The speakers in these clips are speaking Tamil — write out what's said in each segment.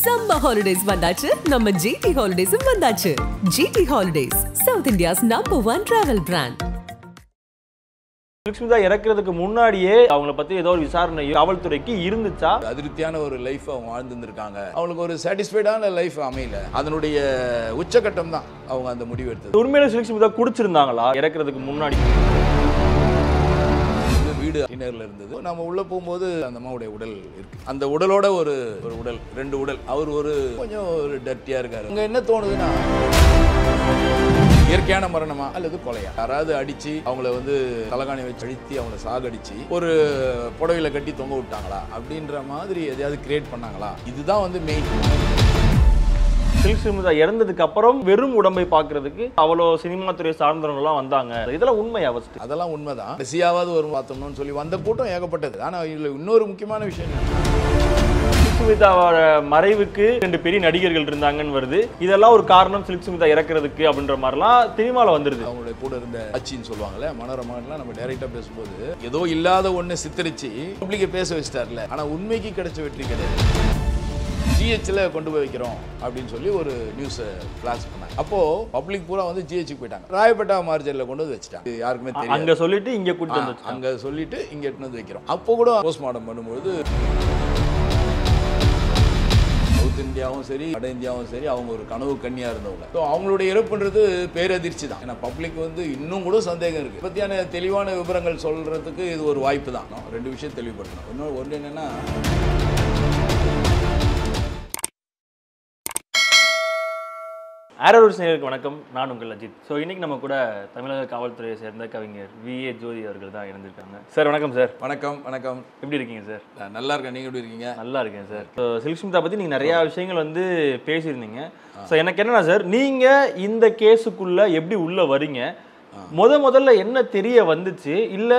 Summer holidays வந்தாச்சு நம்ம GT Holidays வந்தாச்சு. GT Holidays, South India's #1 travel brand. Sushmita இறக்குறதுக்கு முன்னாடியே அவங்கள பத்தி ஏதோ ஒரு விசாரணை காவல்துறைக்கு இருந்துச்சா? அதிருப்தியான ஒரு லைஃப் அவங்க வாழ்ந்துருக்காங்க. அவங்களுக்கு ஒரு சாட்டிஸ்ஃபைடான லைஃப் அமையல. அதனுடைய உச்சகட்டம் தான் அவங்க அந்த முடிவு எடுத்தது. உண்மையில சுஷ்மிதா குடிச்சிருந்தாங்களா இறக்குறதுக்கு முன்னாடி? வீடு டின்னர்ல இருந்தது. நம்ம உள்ள போகும்போது அந்த அம்மாவுடைய உடல் இருக்கு. அந்த உடலோட ஒரு உடல், ரெண்டு உடல். அவர் கொஞ்சம் ஒரு டர்ட்டியா இருக்காரு. அங்க என்ன தோணுதுன்னா, இயற்கையான மரணமா அல்லது கொலையா? யாராவது அடிச்சு அவங்கள தலகாணி வச்சு அழுத்தி அவங்கள சாகடிச்சு ஒரு புடவையில கட்டி தொங்க விட்டாங்களா அப்படின்ற மாதிரி எதையாவது கிரியேட் பண்ணாங்களா? இதுதான் மெயின். சுஷ்மிதா இறந்ததுக்கு அப்புறம் வெறும் உடம்பை பாக்குறதுக்கு அவ்வளோ சினிமா துறை சார்ந்தவங்கலாம் வந்தாங்க. இதெல்லாம் உண்மையா? அதெல்லாம் உண்மைதான். கடைசியாவது ஒரு பார்த்தோம்னு சொல்லி வந்த கூட்டம் ஏகப்பட்டது. ஆனா இதுல இன்னொரு முக்கியமான விஷயம், சுஷ்மிதாவோட மறைவுக்கு 2 பெரிய நடிகர்கள் இருந்தாங்கன்னு வருது. இதெல்லாம் ஒரு காரணம் சுஷ்மிதா இறக்குறதுக்கு அப்படின்ற மாதிரிலாம் சினிமாவில் வந்துருது. அவங்களுடைய கூட இருந்த அச்சின்னு சொல்லுவாங்கல்ல, மனோரமாலாம் நம்ம டைரக்டா பேசும்போது ஏதோ இல்லாத ஒண்ணு சித்தரிச்சு பப்ளிக்கை பேச வச்சிட்டார்ல. ஆனா உண்மைக்கு கிடைச்ச வெற்றி கிடையாது. ஜிஹெச்ல கொண்டு போய் வைக்கிறோம் அப்படின்னு சொல்லி ஒரு நியூஸ் பிளாஸ் பண்ணாங்க. அப்போ பப்ளிக் பூரா ஜிஹெச்சுக்கு போயிட்டாங்க. ராயப்பேட்டா மார்ஜரில் கொண்டு வச்சுட்டாங்க. யாருக்குமே தெரியும். அங்க சொல்லிட்டு இங்க கூட்டிட்டு வந்து அங்க சொல்லிட்டு இங்க எடுத்து வைக்கிறோம். அப்போ கூட போஸ்ட்மார்ட்டம் பண்ணும்போது சவுத் இந்தியாவும் சரி வட இந்தியாவும் சரி அவங்க ஒரு கனவு கன்னியா இருந்தவங்க. ஸோ அவங்களுடைய இறப்புன்றது பேரதிர்ச்சி தான். ஏன்னா பப்ளிக் இன்னும் கூட சந்தேகம் இருக்கு. பத்தியான தெளிவான விவரங்கள் சொல்றதுக்கு இது ஒரு வாய்ப்பு தான். 2 விஷயம் தெளிவுபடுத்தணும். ஒன்று என்னன்னா, ஆரோஸ் நேயர்களுக்கு வணக்கம். நான் உங்கள் அஜித். ஸோ இன்னைக்கு நம்ம கூட தமிழக காவல்துறையை சேர்ந்த கவிஞர் VA ஜோதி அவர்கள் தான் இருந்திருக்காங்க. சார் வணக்கம். சார் வணக்கம். வணக்கம். எப்படி இருக்கீங்க சார்? நல்லா இருக்கேன். நீங்க எப்படி இருக்கீங்க? நல்லா இருக்கேன் சார். ஸோ சுஷ்மிதா பத்தி நீங்க நிறைய விஷயங்கள் பேசியிருந்தீங்க. ஸோ எனக்கு என்னன்னா சார், நீங்க இந்த கேஸுக்குள்ள எப்படி உள்ள வரீங்க? முதல்ல என்ன தெரிய வந்துச்சு? இல்ல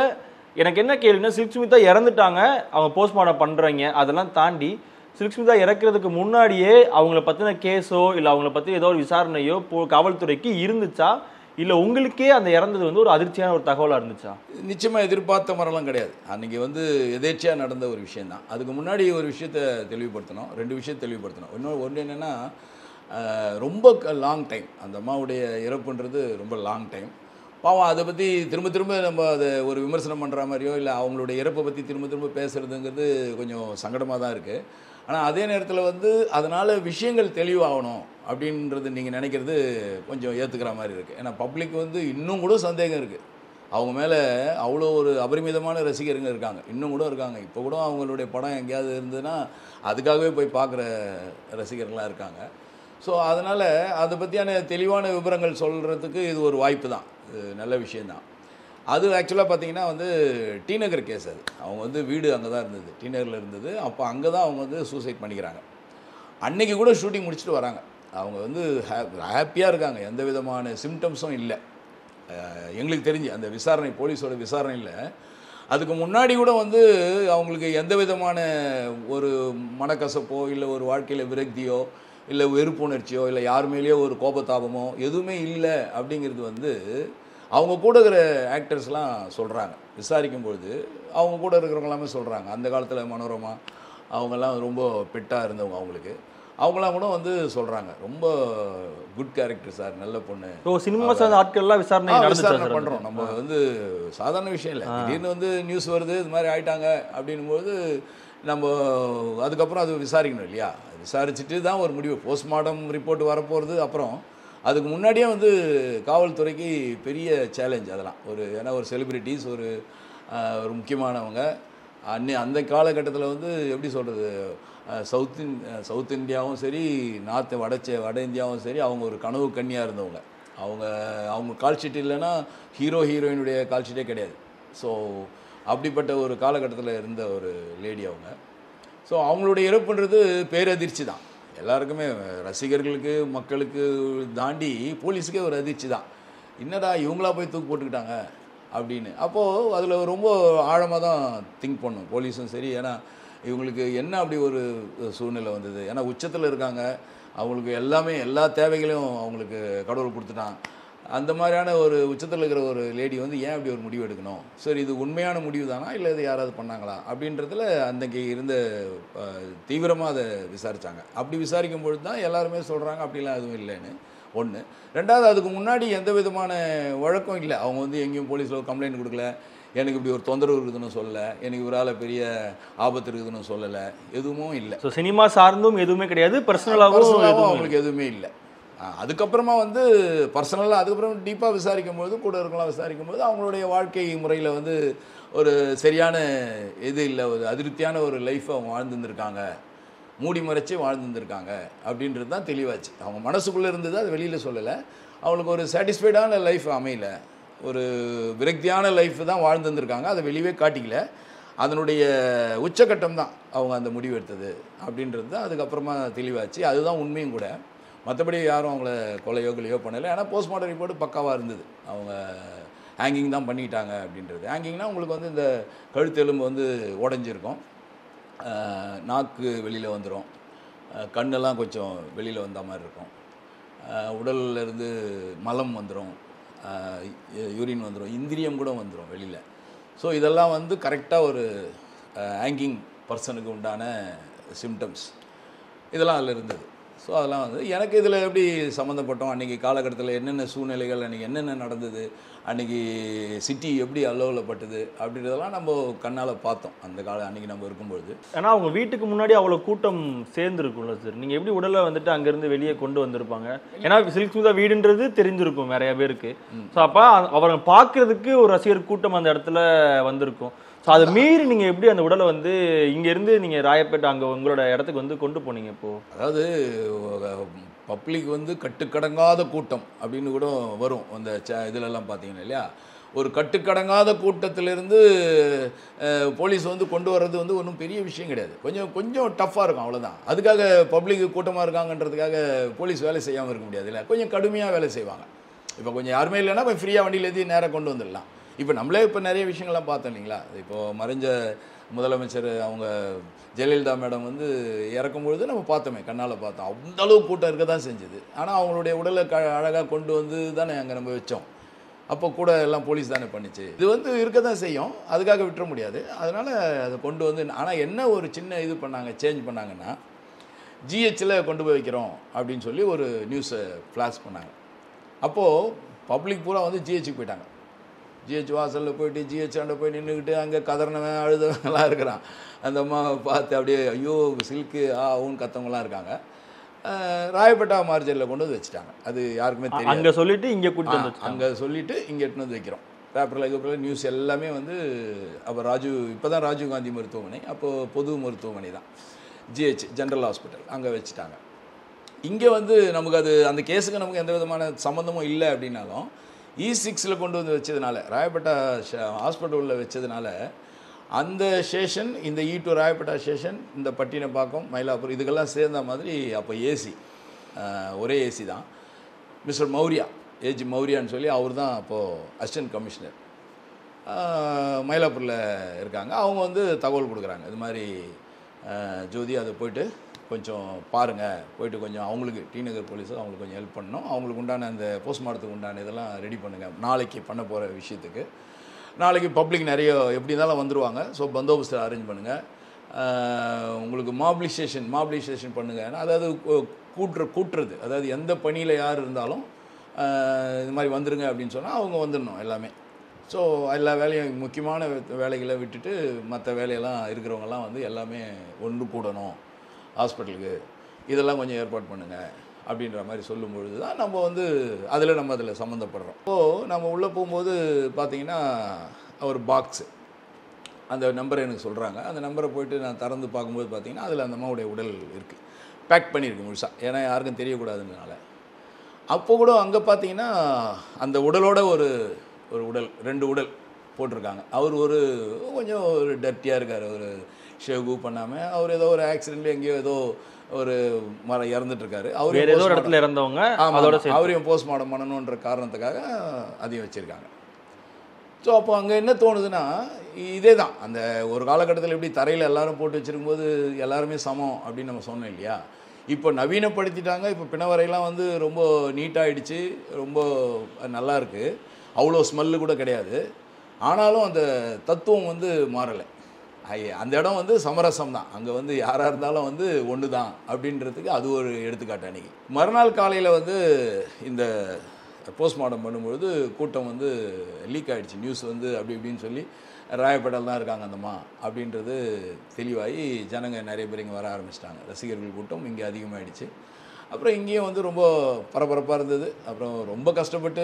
எனக்கு என்ன கேள்வினா, சுஷ்மிதா இறந்துட்டாங்க, அவங்க போஸ்ட்மார்ட்டம் பண்றீங்க, அதெல்லாம் தாண்டி சுஷ்மிதா இறக்குறதுக்கு முன்னாடியே அவங்கள பத்தின கேஸோ இல்ல அவங்கள பத்தி ஏதோ ஒரு விசாரணையோ காவல்துறைக்கு இருந்துச்சா? இல்ல உங்களுக்கே அந்த இறந்தது ஒரு அதிர்ச்சியான ஒரு தகவலா இருந்துச்சா? நிச்சயமா எதிர்பார்த்த மரம்லாம் கிடையாது. அன்னைக்கு எதேச்சியா நடந்த ஒரு விஷயம் தான். அதுக்கு முன்னாடி ஒரு விஷயத்த தெளிவுபடுத்தணும். 2 விஷயம் தெளிவுபடுத்தணும். ஒன்று என்னன்னா, ரொம்ப லாங் டைம் அந்த அம்மாவுடைய இறப்புன்றது ரொம்ப லாங் டைம். பாவம் அதை பற்றி திரும்ப நம்ம அதை ஒரு விமர்சனம் பண்ணுற மாதிரியோ இல்லை அவங்களுடைய இறப்பை பற்றி திரும்ப பேசுகிறதுங்கிறது கொஞ்சம் சங்கடமாக தான் இருக்குது. ஆனால் அதே நேரத்தில் அதனால் விஷயங்கள் தெளிவாகணும் அப்படின்றது நீங்கள் நினைக்கிறது கொஞ்சம் ஏற்றுக்கிற மாதிரி இருக்குது. ஏன்னா பப்ளிக் இன்னும் கூட சந்தேகம் இருக்குது. அவங்க மேலே அவ்வளோ ஒரு அபரிமிதமான ரசிகர்கள் இருக்காங்க, இன்னும் கூட இருக்காங்க. இப்போ கூட அவங்களுடைய படம் எங்கேயாவது இருந்ததுன்னா அதுக்காகவே போய் பார்க்குற ரசிகர்கள்லாம் இருக்காங்க. ஸோ அதனால் அதை பற்றியான தெளிவான விவரங்கள் சொல்கிறதுக்கு இது ஒரு வாய்ப்பு தான். நல்ல விஷயந்தான். அது ஆக்சுவலாக பார்த்தீங்கன்னா டி நகர் கேஸ். அது அவங்க வீடு அங்கே தான் இருந்தது, டி நகரில் இருந்தது. அப்போ அங்கே தான் அவங்க சூசைட் பண்ணிக்கிறாங்க. அன்னைக்கு கூட ஷூட்டிங் முடிச்சுட்டு வராங்க. அவங்க ஹாப்பியாக இருக்காங்க, எந்த விதமான சிம்டம்ஸும் இல்லை எங்களுக்கு தெரிஞ்சு. அந்த விசாரணை, போலீஸோட விசாரணையில் அதுக்கு முன்னாடி கூட அவங்களுக்கு எந்த விதமான ஒரு மனக்கசப்போ இல்லை ஒரு வாழ்க்கையில் விரக்தியோ இல்லை வெறுப்புணர்ச்சியோ இல்லை யார் மேலேயோ ஒரு கோபத்தாபமோ எதுவுமே இல்லை அப்படிங்கிறது அவங்க கூட இருக்கிற ஆக்டர்ஸ்லாம் சொல்கிறாங்க. விசாரிக்கும்பொழுது அவங்க கூட இருக்கிறவங்க எல்லாமே சொல்கிறாங்க. அந்த காலத்தில் மனோரமா அவங்கெல்லாம் ரொம்ப பெட்டாக இருந்தவங்க. அவங்களாம் கூட சொல்கிறாங்க, ரொம்ப குட் கேரக்டர் சார், நல்ல பொண்ணு. சினிமா சார்ந்த ஆட்கள்லாம் விசாரணை பண்ணுறோம். நம்ம சாதாரண விஷயம் இல்லை. திடீர்னு நியூஸ் வருது இது மாதிரி ஆயிட்டாங்க அப்படின்னும்போது நம்ம அதுக்கப்புறம் அது விசாரிக்கணும் இல்லையா? விசாரிச்சுட்டு தான் ஒரு முடிவு. போஸ்ட்மார்ட்டம் ரிப்போர்ட் வரப்போகிறது. அப்புறம் அதுக்கு முன்னாடியே காவல்துறைக்கு பெரிய சேலஞ்ச் அதெல்லாம். ஏன்னா ஒரு செலிப்ரிட்டிஸ், ஒரு முக்கியமானவங்க. அந்த காலகட்டத்தில் எப்படி சொல்கிறது, சவுத் இந்தியாவும் சரி வட இந்தியாவும் சரி அவங்க ஒரு கனவு கன்னியாக இருந்தவங்க. அவங்க கால் ஷீட் இல்லைன்னா ஹீரோயினுடைய கால் ஷீட்டே கிடையாது. ஸோ அப்படிப்பட்ட ஒரு காலகட்டத்தில் இருந்த ஒரு லேடி அவங்க. ஸோ அவங்களுடைய இறப்புன்றது பேரதிர்ச்சி தான் எல்லாருக்குமே. ரசிகர்களுக்கு, மக்களுக்கு தாண்டி போலீஸுக்கே ஒரு அதிர்ச்சி தான். என்னடா இவங்களா போய் தூக்கு போட்டுக்கிட்டாங்க அப்படின்னு. அப்போது அதில் ரொம்ப ஆழமாக தான் திங்க் பண்ணும் போலீஸும் சரி. ஏன்னா இவங்களுக்கு என்ன அப்படி ஒரு சூழ்நிலை வந்தது? ஏன்னா உச்சத்தில் இருக்காங்க, அவங்களுக்கு எல்லாமே எல்லா தேவைகளையும் அவங்களுக்கு கடவுள் கொடுத்துட்டான். அந்த மாதிரியான ஒரு உச்சத்தில் இருக்கிற ஒரு லேடி வந்து ஏன் அப்படி ஒரு முடிவு எடுக்கணும், சரி இது உண்மையான முடிவு தானா இல்லை இது யாராவது பண்ணாங்களா அப்படின்றதுல அன்றைக்கி இருந்த தீவிரமாக அதை விசாரித்தாங்க. அப்படி விசாரிக்கும் பொழுது தான் எல்லாருமே சொல்கிறாங்க அப்படிலாம் எதுவும் இல்லைன்னு. ஒன்று. ரெண்டாவது, அதுக்கு முன்னாடி எந்த விதமான வழக்கம் இல்லை. அவங்க வந்து எங்கேயும் போலீஸில் கம்ப்ளைண்ட் கொடுக்கல, எனக்கு இப்படி ஒரு தொந்தரவு இருக்குதுன்னு சொல்லலை, எனக்கு இவரால் பெரிய ஆபத்து இருக்குதுன்னு சொல்லலை, எதுவும் இல்லை. ஸோ சினிமா சார்ந்தும் எதுவுமே கிடையாது, பர்சனலாகவும் அவங்களுக்கு எதுவுமே இல்லை. அதுக்கப்புறமா வந்து பர்சனலாக அதுக்கப்புறம் டீப்பாக விசாரிக்கும்போது கூட இருக்கலாம் விசாரிக்கும்போது அவங்களுடைய வாழ்க்கை முறையில் வந்து ஒரு சரியான இது இல்லை, ஒரு அதிருப்தியான ஒரு லைஃப்பை அவங்க வாழ்ந்துருந்துருக்காங்க, மூடி மறைச்சி வாழ்ந்துருந்துருக்காங்க அப்படின்றது தான் தெளிவாச்சு. அவங்க மனசுக்குள்ளே இருந்தது அது வெளியில் சொல்லலை. அவங்களுக்கு ஒரு சாட்டிஸ்ஃபைடான லைஃப் அமையல, ஒரு விரக்தியான லைஃப் தான் வாழ்ந்துருந்துருக்காங்க, அதை வெளியே காட்டிக்கல. அதனுடைய உச்சக்கட்டம் தான் அவங்க அந்த முடிவு எடுத்தது அப்படின்றது தான் அதுக்கப்புறமா தெளிவாச்சு. அதுதான் உண்மையும் கூட. மற்றபடி யாரும் அவங்கள கொலையோ கொலையோ பண்ணலை. ஆனால் போஸ்ட்மார்ட்டம் ரிப்போர்ட் பக்காவாக இருந்தது. அவங்க ஹேங்கிங் தான் பண்ணிட்டாங்க அப்படின்றது. ஹேங்கிங்னால் உங்களுக்கு வந்து இந்த கழுத்து எலும்பு வந்து உடஞ்சிருக்கும், நாக்கு வெளியில் வந்துடும், கண்ணெல்லாம் கொஞ்சம் வெளியில் வந்த மாதிரி இருக்கும், உடலில் இருந்து மலம் வந்துடும், யூரின் வந்துடும், இந்திரியம் கூட வந்துடும் வெளியில். ஸோ இதெல்லாம் வந்து கரெக்டாக ஒரு ஹேங்கிங் பர்சனுக்கு உண்டான சிம்டம்ஸ் இதெல்லாம் அதில் இருந்தது. ஸோ அதெல்லாம் வந்து எனக்கு இதில் எப்படி சம்மந்தப்பட்டோம், அன்றைக்கி காலகட்டத்தில் என்னென்ன சூழ்நிலைகள், அன்றைக்கி என்னென்ன நடந்தது, அன்றைக்கி சிட்டி எப்படி அல்லோலப்பட்டது அப்படின்றதெல்லாம் நம்ம கண்ணால் பார்த்தோம் அந்த அன்றைக்கி நம்ம இருக்கும்பொழுது. ஆனால் அவங்க வீட்டுக்கு முன்னாடி அவ்வளோ கூட்டம் சேர்ந்துருக்கும்ல சார், நீங்கள் எப்படி உடலை வந்துட்டு அங்கேருந்து வெளியே கொண்டு வந்திருப்பாங்க? ஏன்னா சில்க் ஸ்மிதா வீடுன்றது தெரிஞ்சிருக்கும் நிறைய பேருக்கு. ஸோ அப்போ அவரை பார்க்கறதுக்கு ஒரு ரசிகர் கூட்டம் அந்த இடத்துல வந்திருக்கும். ஸோ அதை மீறி நீங்கள் எப்படி அந்த உடலை வந்து இங்கேருந்து நீங்கள் ராயப்பேட்டை அங்கே உங்களோட இடத்துக்கு வந்து கொண்டு போனீங்க? இப்போது அதாவது பப்ளிக் வந்து கட்டுக்கடங்காத கூட்டம் அப்படின்னு கூட வரும் அந்த இதிலெல்லாம் பார்த்தீங்கன்னா இல்லையா, ஒரு கட்டுக்கடங்காத கூட்டத்திலிருந்து போலீஸ் வந்து கொண்டு வர்றது வந்து ஒன்றும் பெரிய விஷயம் கிடையாது. கொஞ்சம் டஃப்பாக இருக்கும், அவ்வளோதான். அதுக்காக பப்ளிக் கூட்டமாக இருக்காங்கன்றதுக்காக போலீஸ் வேலை செய்யாமல் இருக்க முடியாது இல்லை, கொஞ்சம் கடுமையாக வேலை செய்வாங்க. இப்போ கொஞ்சம் யாருமே இல்லைன்னா கொஞ்சம் ஃப்ரீயாக வண்டியில் ஏற்றி நேராக கொண்டு வந்துடலாம். இப்போ நம்மளே இப்போ நிறைய விஷயங்கள்லாம் பார்த்தோம் இல்லைங்களா. இப்போது மறைஞ்ச முதலமைச்சர் அவங்க ஜெயலலிதா மேடம் வந்து இறக்கும்பொழுது நம்ம பார்த்தோமே, கண்ணால் பார்த்தோம். அந்த அளவு கூட்டம் இருக்க தான் செஞ்சுது. ஆனால் அவங்களுடைய உடலை அழகாக கொண்டு வந்து தானே அங்கே நம்ம வச்சோம். அப்போ கூட எல்லாம் போலீஸ் தானே பண்ணிச்சு. இது வந்து இருக்க தான் செய்யும், அதுக்காக விட்டுற முடியாது. அதனால் அதை கொண்டு வந்து, ஆனால் என்ன ஒரு சின்ன இது பண்ணாங்க, சேஞ்ச் பண்ணாங்கன்னா, ஜிஹெச்சில் கொண்டு போய் வைக்கிறோம் அப்படின்னு சொல்லி ஒரு நியூஸை ஃப்ளாஷ் பண்ணாங்க. அப்போது பப்ளிக் பூரா வந்து ஜிஹெச்சுக்கு போயிட்டாங்க. ஜிஹெச் வாசலில் போயிட்டு ஜிஹெச் ஆண்ட போய் நின்றுக்கிட்டு அங்கே கதறினவன் அழுதவங்களாம் இருக்கிறான். அந்த அம்மா பார்த்து அப்படியே ஐயோ சில்க்கு ஊன்னு கத்தவங்களாம் இருக்காங்க. ராயப்பேட்டா மார்ஜரில் கொண்டு வந்து வச்சுட்டாங்க. அது யாருக்குமே தெரியும். அங்கே சொல்லிவிட்டு இங்கே கூட்டு வந்து அங்கே சொல்லிவிட்டு இங்கே எடுத்துன்னு வந்து வைக்கிறோம். பேப்பரில் நியூஸ் எல்லாமே வந்து அப்போ இப்போ தான் ராஜீவ்காந்தி மருத்துவமனை, அப்போது பொது மருத்துவமனை தான், ஜிஹெச் ஜென்ரல் ஹாஸ்பிட்டல், அங்கே வச்சுட்டாங்க. இங்கே வந்து நமக்கு அது அந்த கேஸுக்கு நமக்கு எந்த விதமான சம்மந்தமும் இல்லை அப்படின்னாலும் E6 கொண்டு வந்து வச்சதுனால, ராயப்பேட்டா ஹாஸ்பிட்டலில் வச்சதுனால, அந்த ஸ்டேஷன் இந்த E2 ராயப்பேட்டா ஸ்டேஷன், இந்த பட்டினப்பாக்கம், மயிலாப்பூர் இதுக்கெல்லாம் சேர்ந்த மாதிரி அப்போ ஏசி, ஒரே ஏசி தான். மிஸ்டர் மௌரியா, ஏஜி மௌரியான்னு சொல்லி அவர் தான் அப்போது அசிஸ்டன்ட் கமிஷனர் மயிலாப்பூரில் இருக்காங்க. அவங்க வந்து தகவல் கொடுக்குறாங்க, இது மாதிரி ஜோதி அதை போயிட்டு கொஞ்சம் பாருங்கள், போயிட்டு கொஞ்சம் அவங்களுக்கு டிநகர் போலீஸும் அவங்களுக்கு கொஞ்சம் ஹெல்ப் பண்ணணும், அவங்களுக்கு உண்டான அந்த போஸ்ட்மார்ட்டத்துக்கு உண்டான இதெல்லாம் ரெடி பண்ணுங்கள், நாளைக்கு பண்ண போகிற விஷயத்துக்கு. நாளைக்கு பப்ளிக் நிறைய எப்படி இருந்தாலும் வந்துடுவாங்க, ஸோ பந்தோபஸ்து அரேஞ்ச் பண்ணுங்கள், உங்களுக்கு மாபிலைசேஷன் பண்ணுங்கள். அதாவது கூட்டுறது, அதாவது எந்த பணியில் யார் இருந்தாலும் இது மாதிரி வந்துடுங்க அப்படின்னு சொன்னால் அவங்க வந்துடணும் எல்லாமே. ஸோ எல்லா வேலையும் முக்கியமான வேலைகளை விட்டுட்டு மற்ற வேலையெல்லாம் இருக்கிறவங்கெல்லாம் வந்து எல்லாமே ஒன்று கூடணும் ஹாஸ்பிட்டலுக்கு, இதெல்லாம் கொஞ்சம் ஏற்பாடு பண்ணுங்கள் அப்படின்ற மாதிரி சொல்லும்பொழுது தான் நம்ம வந்து அதில் சம்மந்தப்படுறோம். இப்போது நம்ம உள்ளே போகும்போது பார்த்திங்கன்னா ஒரு பாக்ஸு, அந்த நம்பரை எனக்கு சொல்கிறாங்க. அந்த நம்பரை போய்ட்டு நான் திறந்து பார்க்கும்போது பார்த்திங்கன்னா அதில் அந்த அம்மாவுடைய உடல் இருக்குது, பேக் பண்ணியிருக்கு முழுசாக, ஏன்னா யாருக்கும் தெரியக்கூடாதுன்றனால. அப்போ கூட அங்கே பார்த்திங்கன்னா அந்த உடலோட ஒரு உடல், 2 உடல் போட்டிருக்காங்க. அவர் கொஞ்சம் ஒரு டர்ட்டியாக இருக்கார், ஒரு ஷேவ் பண்ணாமல், அவர் ஏதோ ஒரு ஆக்சிடென்ட்ல எங்கேயோ ஏதோ ஒரு இறந்துட்டுருக்காரு. அவர் ஏதோ ஒரு இடத்துல இறந்தவங்க, அவரையும் போஸ்ட்மார்ட்டம் பண்ணணுன்ற காரணத்துக்காக அதையும் வச்சுருக்காங்க. ஸோ அப்போ அங்கே என்ன தோணுதுன்னா, இதே தான் அந்த ஒரு காலகட்டத்தில் எப்படி தரையில் எல்லோரும் போட்டு வச்சுருக்கும்போது எல்லாருமே சமம் அப்படின்னு நம்ம சொன்னோம் இல்லையா, இப்போ நவீனப்படுத்திட்டாங்க. இப்போ பிணவரையெல்லாம் வந்து ரொம்ப நீட்டாகிடுச்சு, ரொம்ப நல்லா இருக்குது. அவ்வளோ ஸ்மெல்லு கூட கிடையாது. ஆனாலும் அந்த தத்துவம் வந்து மாறலை. அந்த இடம் வந்து சமரசம் தான். அங்கே வந்து யாராக இருந்தாலும் வந்து ஒன்று தான் அப்படின்றதுக்கு அது ஒரு எடுத்துக்காட்டு. அன்றைக்கி மறுநாள் காலையில் வந்து இந்த போஸ்ட்மார்ட்டம் பண்ணும்பொழுது கூட்டம் வந்து லீக் ஆகிடுச்சு. நியூஸ் வந்து அப்படி இப்படின்னு சொல்லி ராயப்பேட்டையில் தான் இருக்காங்க அந்தம்மா அப்படின்றது தெளிவாகி ஜனங்க நிறைய பேர் இங்கே வர ஆரம்பிச்சிட்டாங்க. ரசிகர்கள் கூட்டம் இங்கே அதிகமாகிடுச்சு. அப்புறம் இங்கேயும் வந்து ரொம்ப பரபரப்பாக இருந்தது. அப்புறம் ரொம்ப கஷ்டப்பட்டு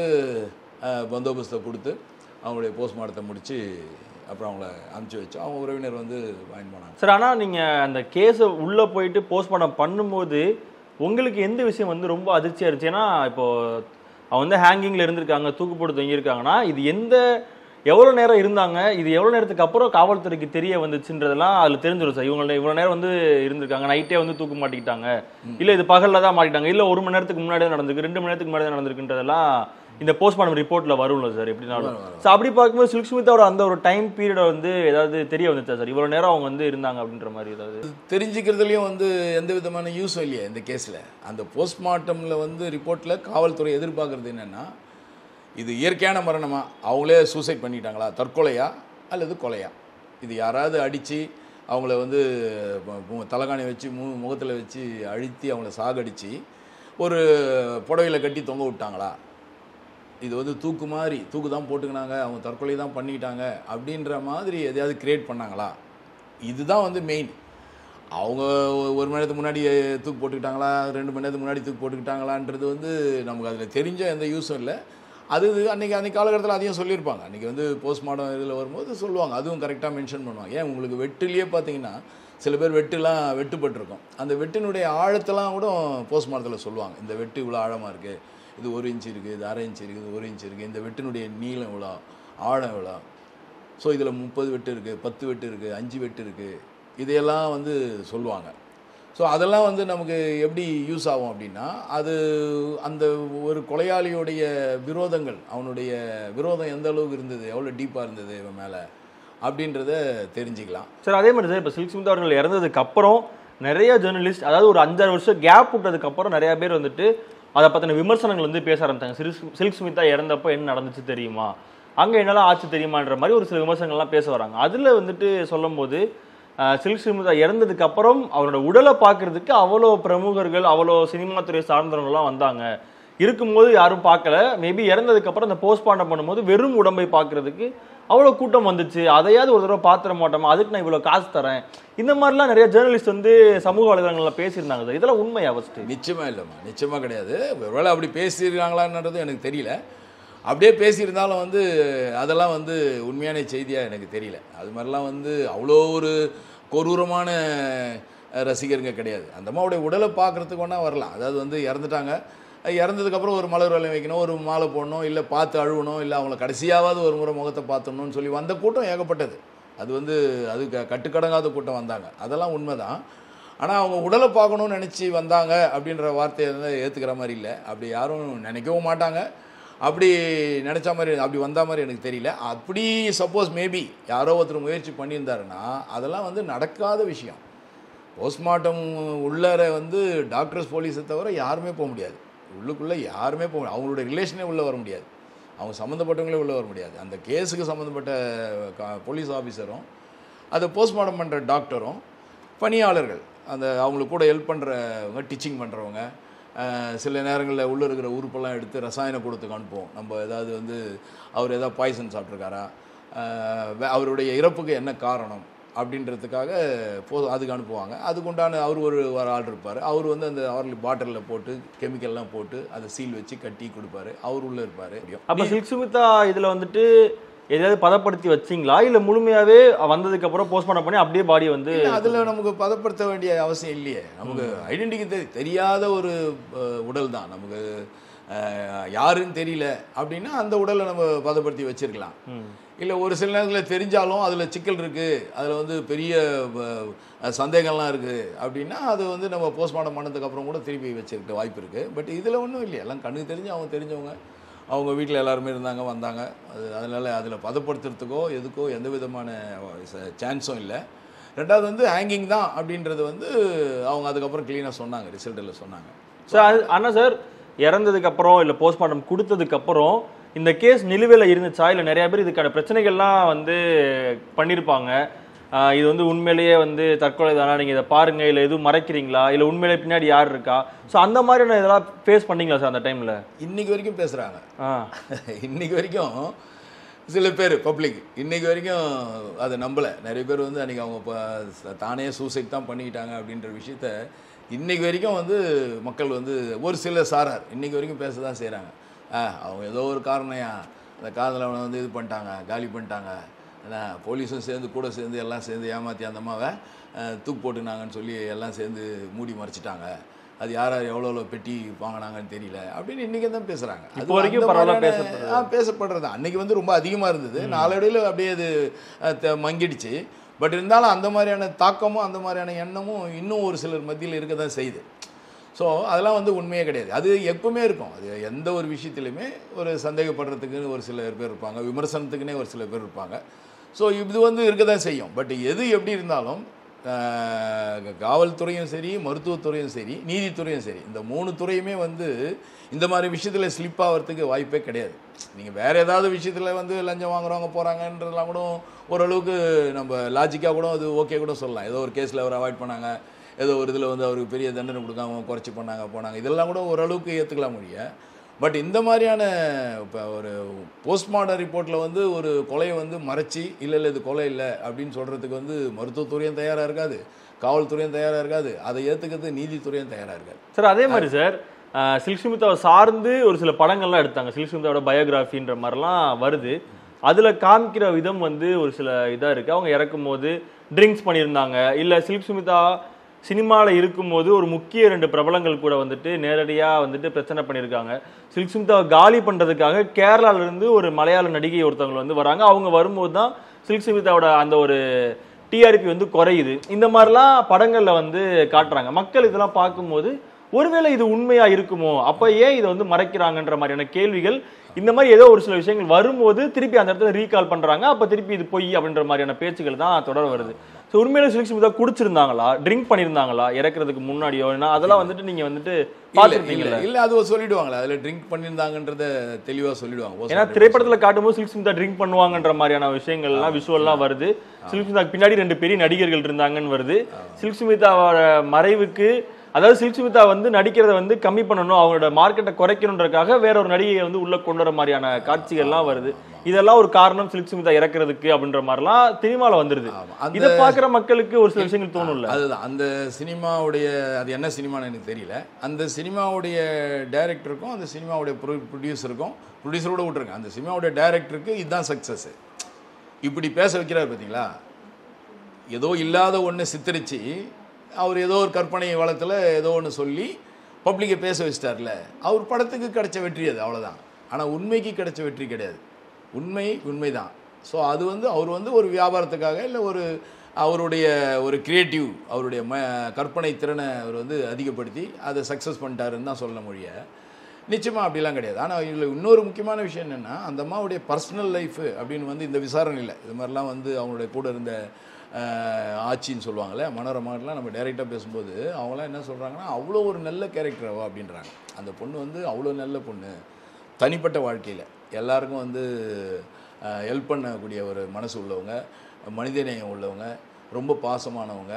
பந்தோபஸ்தை கொடுத்து அவங்களுடைய போஸ்ட்மார்ட்டத்தை முடித்து அப்புறம் அவங்கள அனுப்பிச்சி வச்சோம். அவங்க உறவினர் வந்து வாங்கி போனாங்க. சார், ஆனால் நீங்கள் அந்த கேஸை உள்ளே போயிட்டு போஸ்ட்மார்ட்டம் பண்ணும்போது உங்களுக்கு எந்த விஷயம் வந்து ரொம்ப அதிர்ச்சியாக இருந்துச்சு? ஏன்னா இப்போது அவங்க வந்து ஹேங்கிங்கில் இருந்திருக்காங்க, தூக்கு போட்டு தொங்கியிருக்காங்கன்னா இது எவ்வளோ நேரம் இருந்தாங்க, இது எவ்வளோ நேரத்துக்கு அப்புறம் காவல்துறைக்கு தெரிய வந்துச்சுன்றதெல்லாம் அதில் தெரிஞ்சிடும் சார். இவங்கள இவ்வளோ நேரம் வந்து இருந்திருக்காங்க, நைட்டே வந்து தூக்கு மாட்டிக்கிட்டாங்க, இல்லை இது பகலில் தான் மாட்டிக்கிட்டாங்க, இல்லை 1 மணி நேரத்துக்கு முன்னாடி தான் நடந்திருக்கு, 2 மணி நேரத்துக்கு முன்னாடி தான் நடந்திருக்குன்றதெல்லாம் இந்த போஸ்ட்மார்ட்டம் ரிப்போர்ட்டில் வரும்ல சார் எப்படினாலும். ஸோ அப்படி பார்க்கும்போது சில்க் ஸ்மித்தாவோட அந்த ஒரு டைம் பீரியடை வந்து ஏதாவது தெரிய வந்துச்சா சார், இவ்வளோ நேரம் அவங்க வந்து இருந்தாங்க அப்படின்ற மாதிரி ஏதாவது? தெரிஞ்சுக்கிறதுலையும் வந்து எந்த விதமான யூஸும் இல்லையா இந்த கேஸில். அந்த போஸ்ட்மார்ட்டமில் வந்து ரிப்போர்ட்டில் காவல்துறை எதிர்பார்க்குறது என்னென்னா, இது இயற்கையான மரணமா, அவங்களே சூசைட் பண்ணிட்டாங்களா, தற்கொலையா அல்லது கொலையா, இது யாராவது அடித்து அவங்கள வந்து தலைகாணி வச்சு முகத்தில் வச்சு அழுத்தி அவங்கள சாகடித்து ஒரு புடவையில் கட்டி தொங்க விட்டாங்களா, இது வந்து தூக்கு மாதிரி தூக்கு தான் போட்டுக்கினாங்க, அவங்க தற்கொலை தான் பண்ணிக்கிட்டாங்க அப்படின்ற மாதிரி எதையாவது கிரியேட் பண்ணாங்களா, இதுதான் வந்து மெயின். அவங்க 1 மணி நேரத்துக்கு முன்னாடி தூக்கு போட்டுக்கிட்டாங்களா, 2 மணி நேரத்துக்கு முன்னாடி தூக்கு போட்டுக்கிட்டாங்களான்றது வந்து நமக்கு அதில் தெரிஞ்ச எந்த யூஸும் இல்லை. அது அன்றைக்கி காலகட்டத்தில் அதையும் சொல்லியிருப்பாங்க. அன்றைக்கி வந்து போஸ்ட்மார்ட்டம் இதில் வரும்போது சொல்லுவாங்க, அதுவும் கரெக்டாக மென்ஷன் பண்ணுவாங்க. ஏன் உங்களுக்கு வெட்டுலேயே பார்த்தீங்கன்னா சில பேர் வெட்டுப்பட்டிருக்கும், அந்த வெட்டினுடைய ஆழத்தெல்லாம் கூட போஸ்ட்மார்ட்டத்தில் சொல்லுவாங்க. இந்த வெட்டு இவ்வளோ ஆழமாக இருக்குது, இது 1 இன்ச் இருக்குது, இது 1/2 இன்ச் இருக்குது, இது 1 இன்ச் இருக்குது, இந்த வெட்டினுடைய நீளம் இவ்வளோ, ஆழம் இவ்வளோ, ஸோ இதில் 30 வெட்டு இருக்குது, 10 வெட்டு இருக்குது, 5 வெட்டு இருக்குது, இதையெல்லாம் வந்து சொல்லுவாங்க. ஸோ அதெல்லாம் வந்து நமக்கு எப்படி யூஸ் ஆகும் அப்படின்னா, அது அந்த ஒரு கொலையாளியோடைய விரோதங்கள், அவனுடைய விரோதம் எந்த அளவுக்கு இருந்தது, எவ்வளோ டீப்பாக இருந்தது இவன் மேலே அப்படின்றத தெரிஞ்சுக்கலாம் சார். அதே மாதிரி சார், இப்போ சில்க் ஸ்மித் அவர்கள் இறந்ததுக்கு அப்புறம் நிறைய ஜேர்னலிஸ்ட், அதாவது ஒரு 5-6 வருஷம் கேப் விட்டதுக்கப்புறம் நிறைய பேர் வந்துட்டு அதை பற்றின விமர்சனங்கள் வந்து பேச ஆரம்பித்தாங்க. சில்க் ஸ்மித்தா இறந்தப்போ என்ன நடந்துச்சு தெரியுமா, அங்கே என்னெல்லாம் ஆச்சு தெரியுமான்ற மாதிரி ஒரு சில விமர்சனங்கள்லாம் பேச வராங்க. அதில் வந்துட்டு சொல்லும் போது சில்க் ஸ்மித்தா இறந்ததுக்கு அப்புறம் அவரோட உடலை பார்க்கறதுக்கு அவ்வளோ பிரமுகர்கள், அவ்வளோ சினிமா துறை சார்ந்தவங்களாம் வந்தாங்க. இருக்கும்போது யாரும் பார்க்கல. மேபி இறந்ததுக்கு அப்புறம் அந்த போஸ்ட்மார்ட்டம் பண்ணும்போது வெறும் உடம்பை பார்க்கறதுக்கு அவ்வளோ கூட்டம் வந்துச்சு, அதையாவது ஒரு தடவை பார்த்துட மாட்டோமா, அதுக்கு நான் இவ்வளோ காசு தரேன், இந்த மாதிரிலாம் நிறைய ஜேர்னலிஸ்ட் வந்து சமூக வலைதளங்களில் பேசியிருந்தாங்க சார். இதெல்லாம் உண்மையா? ஃபஸ்ட்டு நிச்சயமாக இல்லைம்மா, நிச்சயமாக கிடையாது. ஒருவேளை அப்படி பேசியிருக்காங்களான்றது எனக்கு தெரியல. அப்படியே பேசியிருந்தாலும் வந்து அதெல்லாம் வந்து உண்மையான செய்தியாக எனக்கு தெரியல. அது மாதிரிலாம் வந்து அவ்வளோ ஒரு கொடூரமான ரசிகருங்க கிடையாது. அந்த அம்மாவுடைய உடலை பார்க்குறதுக்கு ஒன்றா வரலாம். அதாவது வந்து இறந்துட்டாங்க, இறந்ததுக்கப்புறம் ஒரு மலர் வளையம் வைக்கணும், ஒரு மாலை போடணும், இல்லை பார்த்து அழுவணும், இல்லை அவங்கள கடைசியாவது ஒரு முறை முகத்தை பார்த்துடணும்னு சொல்லி வந்த கூட்டம் ஏகப்பட்டது. அது வந்து அது கட்டுக்கடங்காத கூட்டம் வந்தாங்க, அதெல்லாம் உண்மை தான். ஆனால் அவங்க உடலை பார்க்கணும்னு நினச்சி வந்தாங்க அப்படின்ற வார்த்தையை வந்து ஏற்றுக்கிற மாதிரி இல்லை. அப்படி யாரும் நினைக்கவும் மாட்டாங்க. அப்படி நினச்ச மாதிரி அப்படி வந்த மாதிரி எனக்கு தெரியல. அப்படி சப்போஸ் மேபி யாரோ ஒருத்தர் முயற்சி பண்ணியிருந்தாருன்னா அதெல்லாம் வந்து நடக்காத விஷயம். போஸ்ட்மார்ட்டம் உள்ளார வந்து டாக்டர்ஸ் போலீஸை தவிர யாருமே போக முடியாது. உள்ளுக்குள்ளே யாருமே போக முடியாது. அவங்களோட ரிலேஷனே உள்ளே வர முடியாது, அவங்க சம்மந்தப்பட்டவங்களே உள்ளே வர முடியாது. அந்த கேஸுக்கு சம்மந்தப்பட்ட போலீஸ் ஆஃபீஸரும், அதை போஸ்ட்மார்ட்டம் பண்ணுற டாக்டரும், பணியாளர்கள், அந்த அவங்களுக்கு கூட ஹெல்ப் பண்ணுறவங்க, டீச்சிங் பண்ணுறவங்க, சில நேரங்களில் உள்ளே இருக்கிற உறுப்பெல்லாம் எடுத்து ரசாயன கூடத்துக்கு அனுப்புவோம். நம்ம ஏதாவது வந்து அவர் ஏதாவது பாய்சன் சாப்பிட்ருக்காரா, அவருடைய இறப்புக்கு என்ன காரணம் அப்படின்றதுக்காக அதுக்கு அனுப்புவாங்க. அதுக்குண்டான அவர் ஒரு ஆள் இருப்பார். அவர் வந்து அந்த அவர்களுக்கு பாட்டிலில் போட்டு கெமிக்கல்லாம் போட்டு அதை சீல் வச்சு கட்டி கொடுப்பாரு. அவர் உள்ளே இருப்பார். அப்போ சில்க் ஸ்மித்தா இதில் வந்துட்டு எதாவது பதப்படுத்தி வச்சிங்களா, இல்லை முழுமையாகவே வந்ததுக்கப்புறம் போஸ்ட்மார்ட்டம் பண்ணி அப்படியே பாடி வந்து? அதில் நமக்கு பதப்படுத்த வேண்டிய அவசியம் இல்லையே. நமக்கு ஐடென்டிட்டி தெரியாத ஒரு உடல் தான், நமக்கு யாருன்னு தெரியல அப்படின்னா அந்த உடலை நம்ம பதப்படுத்தி வச்சிருக்கலாம். இல்லை ஒரு சில நேரத்தில் தெரிஞ்சாலும் அதில் சிக்கல் இருக்குது, அதில் வந்து பெரிய சந்தேகம்லாம் இருக்குது அப்படின்னா அது வந்து நம்ம போஸ்ட்மார்ட்டம் பண்ணதுக்கப்புறம் கூட திருப்பி வச்சிருக்க வாய்ப்பு இருக்குது. பட் இதில் ஒன்றும் இல்லையா, எல்லாம் கண்ணுக்கு தெரிஞ்சு அவங்க தெரிஞ்சவங்க, அவங்க வீட்டில் எல்லாருமே இருந்தாங்க, வந்தாங்க. அதனால் அதில் பதப்படுத்துறதுக்கோ எதுக்கோ எந்த விதமான சான்ஸும் இல்லை. ரெண்டாவது வந்து ஹேங்கிங் தான் அப்படின்றது வந்து அவங்க அதுக்கப்புறம் க்ளீனாக சொன்னாங்க, ரிசல்ட்டில் சொன்னாங்க. சார் ஆனால் சார் இறந்ததுக்கப்புறம் இல்லை போஸ்ட்மார்ட்டம் கொடுத்ததுக்கப்புறம் இந்த கேஸ் நிலுவையில் இருந்துச்சா, இல்லை நிறைய பேர் இதுக்கான பிரச்சனைகள்லாம் வந்து பண்ணியிருப்பாங்க, இது வந்து உண்மையிலேயே வந்து தற்கொலை தானா, நீங்கள் இதை பாருங்க, இல்லை எதுவும் மறைக்கிறீங்களா, இல்லை உண்மையிலே பின்னாடி யார் இருக்கா, ஸோ அந்த மாதிரியான இதெல்லாம் ஃபேஸ் பண்ணீங்களா சார் அந்த டைமில்? இன்னைக்கு வரைக்கும் பேசுகிறாங்க. இன்னைக்கு வரைக்கும் சில பேர் பப்ளிக் இன்னைக்கு வரைக்கும் அதை நம்பலை. நிறைய பேர் வந்து அன்றைக்கி அவங்க இப்போ தானே சூசைட் தான் பண்ணிக்கிட்டாங்க அப்படின்ற விஷயத்த இன்றைக்கி வரைக்கும் வந்து மக்கள் வந்து ஒரு சில சாரார் இன்றைக்கி வரைக்கும் பேச தான் செய்கிறாங்க. அவங்க ஏதோ ஒரு காரணையா அந்த காதலை அவனை வந்து இது பண்ணிட்டாங்க, காலி பண்ணிட்டாங்க, ஏன்னா போலீஸும் சேர்ந்து கூட சேர்ந்து எல்லாம் சேர்ந்து ஏமாற்றி அந்த அம்மாவை தூக்கு போட்டுனாங்கன்னு சொல்லி எல்லாம் சேர்ந்து மூடி மறைச்சிட்டாங்க, அது யார் யார் எவ்வளோ பெட்டி வாங்கினாங்கன்னு தெரியல அப்படின்னு இன்றைக்கி தான் பேசுகிறாங்க. அது வரைக்கும் பேசப்படுறது அன்றைக்கி வந்து ரொம்ப அதிகமாக இருந்தது, நாளடைவில் அப்படியே அது மங்கிடுச்சு. பட் இருந்தாலும் அந்த மாதிரியான தாக்கமும் அந்த மாதிரியான எண்ணமும் இன்னும் ஒரு சிலர் மத்தியில் இருக்க தான் செய்யுது. ஸோ அதெல்லாம் வந்து உண்மையே கிடையாது, அது எப்பவுமே இருக்கும். அது எந்த ஒரு விஷயத்துலையுமே ஒரு சந்தேகப்படுறதுக்குன்னு ஒரு சில பேர் இருப்பாங்க, விமர்சனத்துக்குன்னே ஒரு சில பேர் இருப்பாங்க. ஸோ இது வந்து இருக்க தான் செய்யும். பட் எது எப்படி இருந்தாலும் காவல்துறையும் சரி, மருத்துவத்துறையும் சரி, நீதித்துறையும் சரி, இந்த 3 துறையுமே வந்து இந்த மாதிரி விஷயத்தில் ஸ்லிப் ஆகிறதுக்கு வாய்ப்பே கிடையாது. நீங்கள் வேறு ஏதாவது விஷயத்தில் வந்து லஞ்சம் வாங்குறவங்க போகிறாங்கன்றதெல்லாம் கூட ஓரளவுக்கு நம்ம லாஜிக்காக கூட அது ஓகே கூட சொல்லலாம். ஏதோ ஒரு கேஸில் அவர் அவாய்ட் பண்ணாங்க, ஏதோ ஒரு இதில் வந்து அவருக்கு பெரிய தண்டனை கொடுக்காம குறைச்சி போனாங்க, இதெல்லாம் கூட ஓரளவுக்கு ஏற்றுக்கலாம் முடிய. பட் இந்த மாதிரியான இப்போ ஒரு போஸ்ட்மார்ட்டம் ரிப்போர்ட்டில் வந்து ஒரு கொலையை வந்து மறைச்சி இல்லை இது கொலை இல்லை அப்படின்னு சொல்கிறதுக்கு வந்து மருத்துவத்துறையும் தயாராக இருக்காது, காவல்துறையும் தயாராக இருக்காது, அதை ஏற்றுக்கிறது நீதித்துறையும் தயாராக இருக்காது. சார் அதே மாதிரி சார் சில்க் ஸ்மிதாவை சார்ந்து ஒரு சில படங்கள்லாம் எடுத்தாங்க, சில்க் ஸ்மிதாவோட பயோகிராஃபின்ற மாதிரிலாம் வருது. அதில் காமிக்கிற விதம் வந்து ஒரு சில இதாக இருக்குது. அவங்க இறக்கும் போது ட்ரிங்க்ஸ் பண்ணியிருந்தாங்க, இல்லை சில்க் ஸ்மிதா சினிமாவில் இருக்கும்போது ஒரு முக்கிய 2 பிரபலங்கள் கூட வந்துட்டு நேரடியாக வந்துட்டு பிரச்சனை பண்ணியிருக்காங்க. சில்க் ஸ்மிதாவை காலி பண்ணுறதுக்காக கேரளாவிலேருந்து ஒரு மலையாள நடிகை ஒருத்தவங்க வந்து வராங்க. அவங்க வரும்போது தான் சில்க் ஸ்மிதாவோட அந்த ஒரு டிஆர்பி வந்து குறையுது. இந்த மாதிரிலாம் படங்களில் வந்து காட்டுறாங்க. மக்கள் இதெல்லாம் பார்க்கும்போது ஒருவேளை இது உண்மையா இருக்குமோ, அப்போ ஏன் இதை வந்து மறைக்கிறாங்கன்ற மாதிரியான கேள்விகள், இந்த மாதிரி ஏதோ ஒரு சில விஷயங்கள் வரும்போது திருப்பி அந்த இடத்துல ரீகால் பண்ணுறாங்க. அப்போ திருப்பி இது பொய் அப்படின்ற மாதிரியான பேச்சுகள் தான் தொடர வருது. ஸோ உண்மையிலே சில்க் ஸ்மிதா குடிச்சிருந்தாங்களா, ட்ரிங்க் பண்ணியிருந்தாங்களா இறக்குறதுக்கு முன்னாடியோ? அதெல்லாம் வந்துட்டு நீங்கள் வந்துட்டு பார்த்துருக்கீங்களா? இல்லை அது சொல்லிடுவாங்களா, அதில் ட்ரிங்க் பண்ணியிருந்தாங்கன்றத தெளிவாக சொல்லிடுவாங்க. ஏன்னா திரைப்படத்தில் காட்டும்போது சில்க் ஸ்மிதா ட்ரிங்க் பண்ணுவாங்கன்ற மாதிரியான விஷயங்கள்லாம் விஷுவல்லாம் வருது. சில்க் ஸ்மிதாக்கு பின்னாடி 2 பெரிய நடிகர்கள் இருந்தாங்கன்னு வருது. சில்க் ஸ்மிதாவோட மறைவுக்கு, அதாவது சில்க் ஸ்மிதா வந்து நடிக்கிறத வந்து கம்மி பண்ணணும், அவங்களோட மார்க்கெட்டை குறைக்கணுன்றதுக்காக வேற ஒரு நடிகையை வந்து உள்ள கொண்டு வர மாதிரியான காட்சிகள்லாம் வருது. இதெல்லாம் ஒரு காரணம் சில்க் ஸ்மிதா இறக்குறதுக்கு அப்படின்ற மாதிரிலாம் சினிமாவில் வந்துருது. இதை பார்க்குற மக்களுக்கு ஒரு சில விஷயங்கள் தோணும்ல. அதுதான் அந்த சினிமாவுடைய, அது என்ன சினிமான்னு எனக்கு தெரியல, அந்த சினிமாவுடைய டைரக்டருக்கும் அந்த சினிமாவுடைய ப்ரொடியூசரோட விட்டுருங்க, அந்த சினிமாவுடைய டைரக்டருக்கு இதுதான் சக்ஸஸ். இப்படி பேச வைக்கிறார் பார்த்தீங்களா, ஏதோ இல்லாத ஒன்று சித்தரித்து அவர் ஏதோ ஒரு கற்பனை வளத்தில் ஏதோ ஒன்று சொல்லி பப்ளிக்கை பேச வச்சிட்டார்ல, அவர் படத்துக்கு கிடைச்ச வெற்றி அது, அவ்வளோதான். ஆனால் உண்மைக்கு கிடைச்ச வெற்றி கிடையாது, உண்மை தான். ஸோ அது வந்து அவர் வந்து ஒரு வியாபாரத்துக்காக இல்லை ஒரு அவருடைய ஒரு கிரியேட்டிவ், அவருடைய கற்பனை திறனை அவர் வந்து அதிகப்படுத்தி அதை சக்ஸஸ் பண்ணிட்டாருன்னு தான் சொல்ல முடிய, நிச்சயமாக அப்படிலாம் கிடையாது. ஆனால் இதில் இன்னொரு முக்கியமான விஷயம் என்னென்னா, அந்த அம்மாவுடைய பர்சனல் லைஃபு அப்படின்னு வந்து இந்த விசாரணையில் இது மாதிரிலாம் வந்து அவங்களுடைய கூட இருந்த ஆச்சின்னு சொல்லுவாங்கள்ல, மனோரமாலாம் நம்ம டைரெக்டாக பேசும்போது அவங்களாம் என்ன சொல்கிறாங்கன்னா, அவ்வளோ ஒரு நல்ல கேரக்டராவா அப்படின்றாங்க. அந்த பொண்ணு வந்து அவ்வளோ நல்ல பொண்ணு, தனிப்பட்ட வாழ்க்கையில் எல்லாருக்கும் வந்து ஹெல்ப் பண்ணக்கூடிய ஒரு மனசு உள்ளவங்க, மனிதநேயம் உள்ளவங்க, ரொம்ப பாசமானவங்க.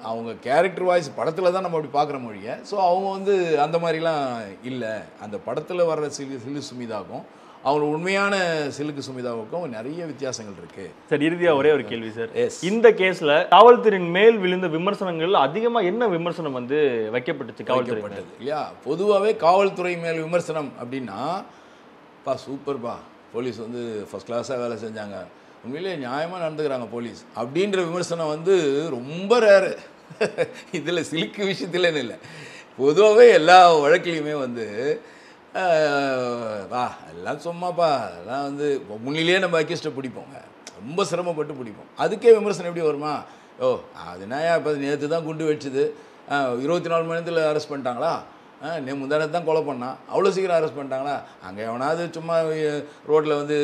அவங்க கேரக்டர் வாய்ஸ் படத்தில் தான் நம்ம அப்படி பார்க்குற மொழிய. ஸோ அவங்க வந்து அந்த மாதிரிலாம் இல்லை. அந்த படத்தில் வர்ற சில்க் சுமிதாவுக்கும் அவங்களோட உண்மையான சில்க் சுமிதாவுக்கும் நிறைய வித்தியாசங்கள் இருக்கு. சார் இறுதியாக ஒரே ஒரு கேள்வி சார், இந்த கேஸ்ல காவல்துறையின் மேல் விழுந்த விமர்சனங்கள் அதிகமாக என்ன விமர்சனம் வந்து வைக்கப்பட்டுச்சு காவல்துறை இல்லையா? பொதுவாகவே காவல்துறை மேல் விமர்சனம் அப்படின்னா, சூப்பர்பா போலீஸ் வந்து ஃபர்ஸ்ட் கிளாஸாக வேலை செஞ்சாங்க, உண்மையிலே நியாயமாக நடந்துக்கிறாங்க போலீஸ் அப்படின்ற விமர்சனம் வந்து ரொம்ப ரேரு. இதில் சில்க் விஷயத்துலன்னு இல்லை, பொதுவாகவே எல்லா வழக்கிலையுமே வந்து எல்லாம் சும்மாப்பா, அதெல்லாம் வந்து முன்னிலேயே நம்ம அக்யூஸ்டை பிடிப்போங்க, ரொம்ப சிரமப்பட்டு பிடிப்போம். அதுக்கே விமர்சனம் எப்படி வருமா, அதுனா இப்போ நேற்று தான் குண்டு வச்சுது, 24 மணி நேரத்தில் அரெஸ்ட் பண்ணிட்டாங்களா, முந்தானத்து தான் கொலை பண்ணான், அவ்வளோ சீக்கிரம் அரெஸ்ட் பண்ணிட்டாங்களா, அங்கே எவனாவது சும்மா ரோட்டில் வந்து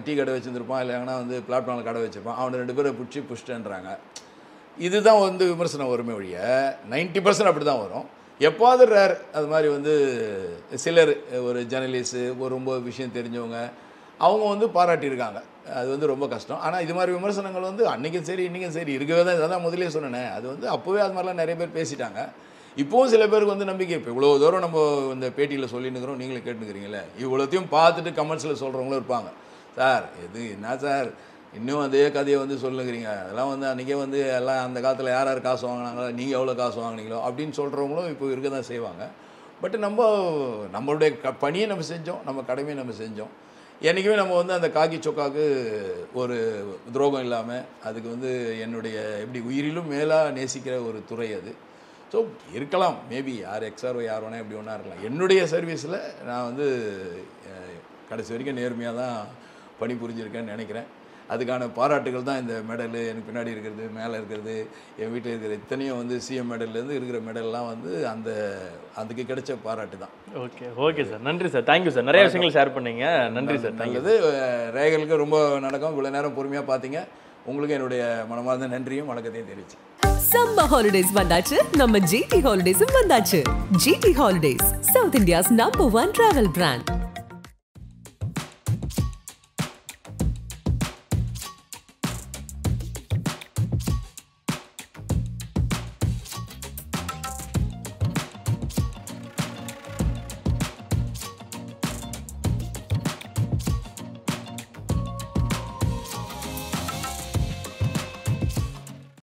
டீ கடை வச்சுருந்துருப்பான், இல்லை எவனா வந்து பிளாட்ஃபார்மில் கடை வச்சுருப்பான், அவனை 2 பேரை பிடிச்சிட்டேன்றாங்க. இதுதான் வந்து விமர்சனம் வருமே ஒழிய 90% அப்படி தான் வரும். எப்போது ரேர் அது மாதிரி வந்து சிலர் ஒரு ஜேர்னலிஸ்ட்டு ஒரு ரொம்ப விஷயம் தெரிஞ்சவங்க அவங்க வந்து பாராட்டியிருக்காங்க. அது வந்து ரொம்ப கஷ்டம். ஆனால் இது மாதிரி விமர்சனங்கள் வந்து அன்றைக்கும் சரி இன்றைக்கும் சரி இருக்கவே தான். இதான் முதலே சொன்னேன். அது வந்து அப்போவே அது மாதிரிலாம் நிறைய பேர் பேசிட்டாங்க. இப்போவும் சில பேருக்கு வந்து நம்பிக்கை. இப்போ இவ்வளோ தூரம் நம்ம இந்த பேட்டியில் சொல்லினுக்கிறோம், நீங்களே கேட்டுக்கிறீங்களே, இவ்வளோத்தையும் பார்த்துட்டு கமெண்ட்ஸில் சொல்கிறவங்களும் இருப்பாங்க. சார் இது என்ன சார் இன்னும் அதே கதையை வந்து சொல்லுங்கிறீங்க, அதெல்லாம் வந்து அன்றைக்கே வந்து எல்லாம் அந்த காலத்தில் யார் யார் காசு வாங்கினாங்களோ நீங்கள் எவ்வளோ காசு வாங்கினீங்களோ அப்படின்னு சொல்கிறவங்களும் இப்போ இருக்க தான் செய்வாங்க. பட் நம்மளுடைய பணியை நம்ம செஞ்சோம், நம்ம கடமையை நம்ம செஞ்சோம். என்றைக்குமே நம்ம வந்து அந்த காக்கி சொக்காவுக்கு ஒரு துரோகம் இல்லாமல் அதுக்கு வந்து என்னுடைய எப்படி உயிரிலும் மேலாக நேசிக்கிற ஒரு துறை அது. ஸோ இருக்கலாம், மேபி யார் எக்ஸ்ஆர்ஓ யார் வேணால் எப்படி ஒன்றா இருக்கலாம். என்னுடைய சர்வீஸில் நான் வந்து கடைசி வரைக்கும் நேர்மையாக தான் பணி புரிஞ்சிருக்கேன்னு நினைக்கிறேன். அதுக்கான பாராட்டுகள் தான் இந்த மெடலு, எனக்கு பின்னாடி இருக்கிறது, மேலே இருக்கிறது, என் வீட்டில் இருக்கிற இத்தனையும் வந்து சிஎம் மெடல்லேருந்து இருக்கிற மெடல்லாம் வந்து அதுக்கு கிடைச்ச பாராட்டு தான். ஓகே சார், நன்றி சார், தேங்க்யூ சார், நிறைய விஷயங்கள் ஷேர் பண்ணீங்க, நன்றி சார். நல்லது. ரேகலுக்கு ரொம்ப நடக்கும், இவ்வளோ நேரம் பொறுமையாக பார்த்தீங்க. உங்களுக்கு என்னுடைய மனமார்ந்த நன்றியும் வணக்கத்தையும் தெரிவிச்சு. சம்மர் ஹாலிடேஸ் வந்தாச்சு, நம்ம ஜிடி ஹாலிடேஸும் வந்தாச்சு. GT holidays, South India's number 1 travel brand.